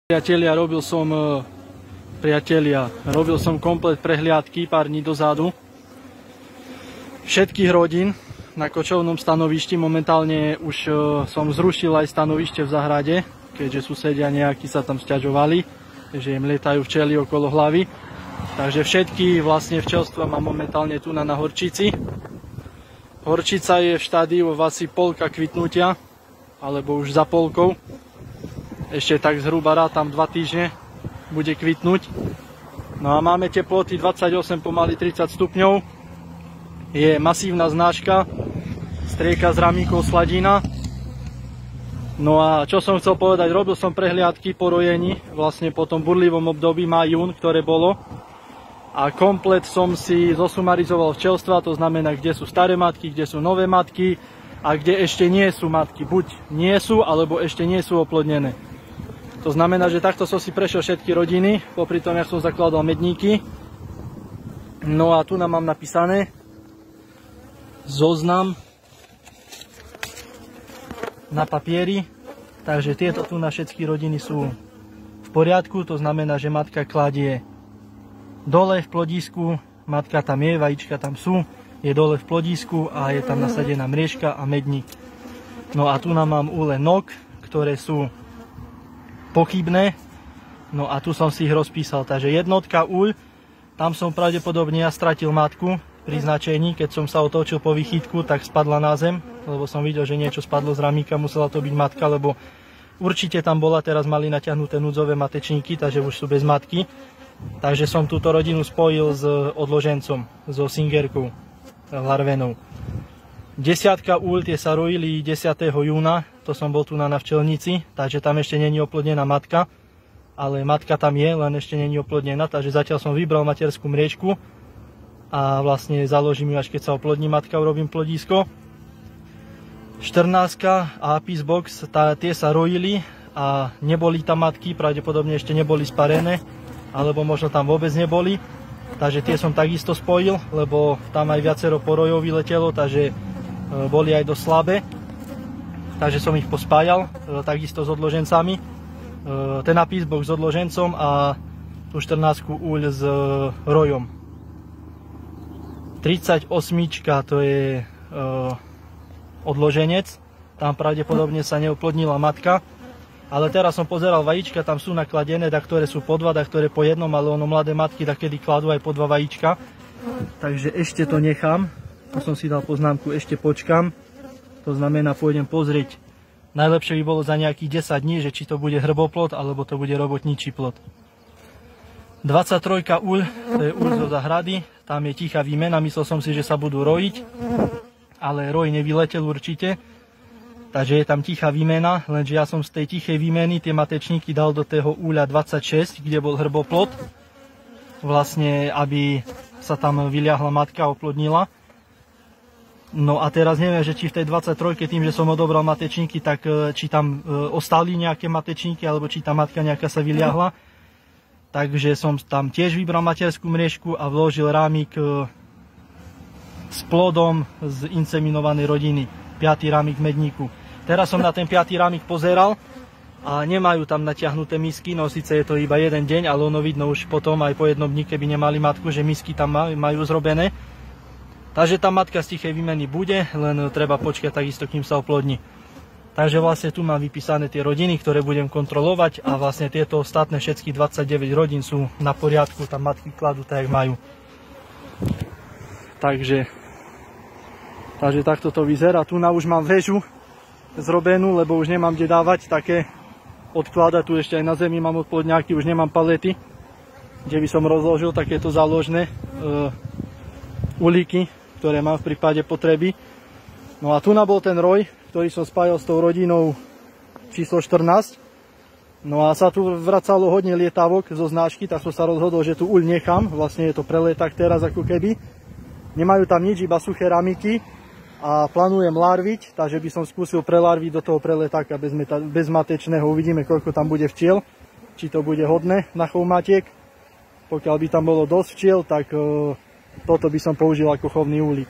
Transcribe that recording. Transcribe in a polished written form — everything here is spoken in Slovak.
Priatelia, robil som komplet prehliadky pár dní dozadu všetkých rodín na kočovnom stanovišti. Momentálne už som zrušil aj stanovište v zahrade, keďže susedia nejakí sa tam sťažovali, že im lietajú včely okolo hlavy. Takže všetky vlastne včelstva mám momentálne tu na horčici. Horčica je v štádiu asi polka kvitnutia, alebo už za polkou. Ešte tak zhruba rátam 2 týždne bude kvitnúť. No a máme teploty 28, pomaly 30 stupňov. Je masívna znáška, strieka z ramíkov Sladina. No a čo som chcel povedať, robil som prehliadky po rojení, vlastne po tom burlivom období máj-jún, ktoré bolo. A komplet som si zosumarizoval včelstva, to znamená, kde sú staré matky, kde sú nové matky a kde ešte nie sú matky. Buď nie sú, alebo ešte nie sú oplodnené. To znamená, že takto som si prešiel všetky rodiny, popri tom, ja som zakladal medníky. No a tu nám mám napísané zoznam na papieri. Takže tieto tu na všetky rodiny sú v poriadku, to znamená, že matka kladie dole v plodisku, matka tam je, vajíčka tam sú, je dole v plodisku a je tam nasadená mriežka a medník. No a tu nám mám úle nok, ktoré sú pochybné, no a tu som si ich rozpísal, takže jednotka úľ, tam som pravdepodobne ja stratil matku pri značení, keď som sa otočil po vychytku, tak spadla na zem, lebo som videl, že niečo spadlo z ramíka, musela to byť matka, lebo určite tam bola, teraz mali natiahnuté núdzové matečníky, takže už sú bez matky, takže som túto rodinu spojil s odložencom, so singerkou, larvenou. Desiatka úľ, tie sa rojili 10. júna, to som bol tu na včelnici, takže tam ešte není oplodnená matka, ale matka tam je, len ešte není oplodnená, takže zatiaľ som vybral materskú mriežku a vlastne založím ju, až keď sa oplodní matka, urobím plodísko. 14 a Apis box, tie sa rojili a neboli tam matky, pravdepodobne ešte neboli sparené, alebo možno tam vôbec neboli, takže tie som takisto spojil, lebo tam aj viacero porojov vyletelo, takže boli aj dosť slabé, takže som ich pospájal, takisto s odložencami. Ten Apis box s odložencom a tú 14 úľ s rojom. 38 to je odloženec, tam pravdepodobne sa neoplodnila matka, ale teraz som pozeral vajíčka, tam sú nakladené, ktoré sú po 2, ktoré po 1, ale ono mladé matky takedy kladú aj po 2 vajíčka, takže ešte to nechám. To som si dal poznámku, ešte počkam, to znamená pôjdem pozrieť, najlepšie by bolo za nejakých 10 dní, že či to bude hrboplod, alebo to bude robotníčí plod. 23 úľ, to je úľ zo zahrady, tam je tichá výmena, myslel som si, že sa budú rojiť, ale roj nevyletel určite, takže je tam tichá výmena, lenže ja som z tej tichej výmeny tie matečníky dal do toho úľa 26, kde bol hrboplod, vlastne aby sa tam vyliahla matka a oplodnila. No a teraz neviem, že či v tej 23, tým, že som odobral matečníky, tak či tam ostali nejaké matečníky, alebo či tá matka nejaká sa vyliahla. Takže som tam tiež vybral materskú mriežku a vložil rámik s plodom z inseminovanej rodiny. 5. rámik medníku. Teraz som na ten 5. rámik pozeral a nemajú tam natiahnuté misky, no síce je to iba jeden deň, ale ono vidno už potom aj po jednom dni, keby nemali matku, že misky tam majú zrobené. Takže tá matka z tichej výmeny bude, len treba počkať takisto, kým sa oplodní. Takže vlastne tu mám vypísané tie rodiny, ktoré budem kontrolovať a vlastne tieto ostatné všetky 29 rodín sú na poriadku, tam matky kladú tak, jak majú. Takže takto to vyzerá. Tu na už mám väžu zrobenú, lebo už nemám kde dávať také odkladať. Tu ešte aj na zemi mám odplodňáky, už nemám palety, kde by som rozložil takéto záložné ulíky, ktoré mám v prípade potreby. No a tu bol ten roj, ktorý som spájal s tou rodinou číslo 14. No a sa tu vracalo hodne lietavok zo znášky, tak som sa rozhodol, že tu uľ nechám. Vlastne je to preleták teraz ako keby. Nemajú tam nič, iba suché ramiky a plánujem larviť, takže by som skúsil prelarviť do toho preletáka bezmatečného. Uvidíme, koľko tam bude včiel, či to bude hodné na chov matiek. Pokiaľ by tam bolo dosť včiel, tak toto by som použil ako chovný úlik.